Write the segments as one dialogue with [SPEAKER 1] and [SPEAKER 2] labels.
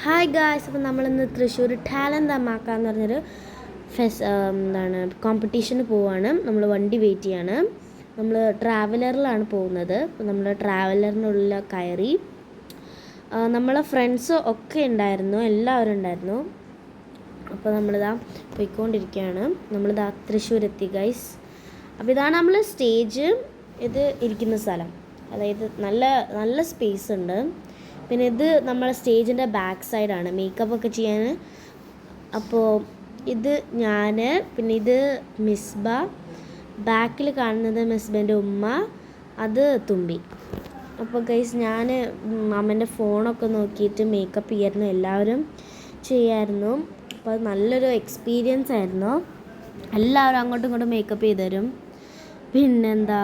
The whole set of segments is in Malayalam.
[SPEAKER 1] ഹായ് ഗായ്സ്, അപ്പോൾ നമ്മളിന്ന് തൃശ്ശൂർ ടാലൻ്റ് അമാക്ക എന്ന് പറഞ്ഞൊരു കോമ്പറ്റീഷന് പോവാണ്. നമ്മൾ വണ്ടി വെയിറ്റ് ചെയ്യാണ്. നമ്മൾ ട്രാവലറിലാണ് പോകുന്നത്. അപ്പോൾ നമ്മൾ ട്രാവലറിനുള്ളിൽ കയറി. നമ്മളെ ഫ്രണ്ട്സ് ഒക്കെ ഉണ്ടായിരുന്നു, എല്ലാവരും ഉണ്ടായിരുന്നു. അപ്പോൾ നമ്മളിതാ പോയിക്കൊണ്ടിരിക്കുകയാണ്. നമ്മളിതാ തൃശ്ശൂർ എത്തി ഗൈസ്. അപ്പോൾ ഇതാണ് നമ്മൾ സ്റ്റേജ്, ഇത് ഇരിക്കുന്ന സ്ഥലം. അതായത് നല്ല സ്പേസ് ഉണ്ട്. പിന്നെ ഇത് നമ്മളെ സ്റ്റേജിൻ്റെ ബാക്ക് സൈഡാണ്, മേക്കപ്പൊക്കെ ചെയ്യാൻ. അപ്പോൾ ഇത് ഞാൻ, പിന്നെ ഇത് മിസ്ബ, ബാക്കിൽ കാണുന്നത് മിസ്ബൻ്റെ ഉമ്മ, അത് തുമ്പി. അപ്പോൾ ഗൈസ് ഞാൻ അമ്മേൻ്റെ ഫോണൊക്കെ നോക്കിയിട്ട് മേക്കപ്പ് ചെയ്യായിരുന്നു, എല്ലാവരും ചെയ്യായിരുന്നു. അപ്പോൾ അത് നല്ലൊരു എക്സ്പീരിയൻസ് ആയിരുന്നു. എല്ലാവരും അങ്ങോട്ടും ഇങ്ങോട്ടും മേക്കപ്പ് ചെയ്ത് തരും. പിന്നെന്താ,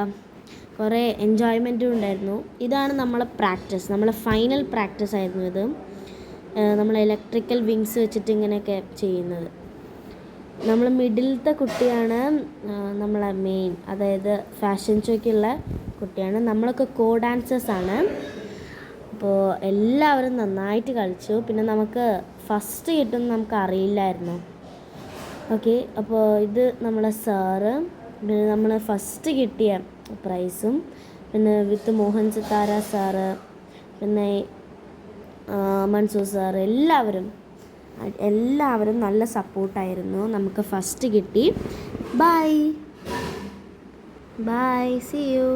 [SPEAKER 1] കുറേ എൻജോയ്മെൻറ്റും ഉണ്ടായിരുന്നു. ഇതാണ് നമ്മളെ പ്രാക്ടീസ്, നമ്മളെ ഫൈനൽ പ്രാക്ടീസ് ആയിരുന്നു ഇത്. നമ്മൾ ഇലക്ട്രിക്കൽ വിങ്സ് വെച്ചിട്ട് ഇങ്ങനെയൊക്കെ ചെയ്യുന്നത്. നമ്മൾ മിഡിലത്തെ കുട്ടിയാണ് നമ്മളെ മെയിൻ, അതായത് ഫാഷൻ ഷോയ്ക്കുള്ള കുട്ടിയാണ്. നമ്മളൊക്കെ കോ ഡാൻസേഴ്സാണ്. അപ്പോൾ എല്ലാവരും നന്നായിട്ട് കളിച്ചു. പിന്നെ നമുക്ക് ഫസ്റ്റ് കിട്ടുമെന്ന് നമുക്ക് അറിയില്ലായിരുന്നു. ഓക്കെ, അപ്പോൾ ഇത് നമ്മളെ സാറ്, പിന്നെ നമ്മൾ ഫസ്റ്റ് കിട്ടിയ പ്രൈസും, പിന്നെ വിത്ത് മോഹൻ സിത്താര സാറ്, പിന്നെ മൻസൂർ സാറ്, എല്ലാവരും നല്ല സപ്പോർട്ടായിരുന്നു. നമുക്ക് ഫസ്റ്റ് കിട്ടി. Bye, see U.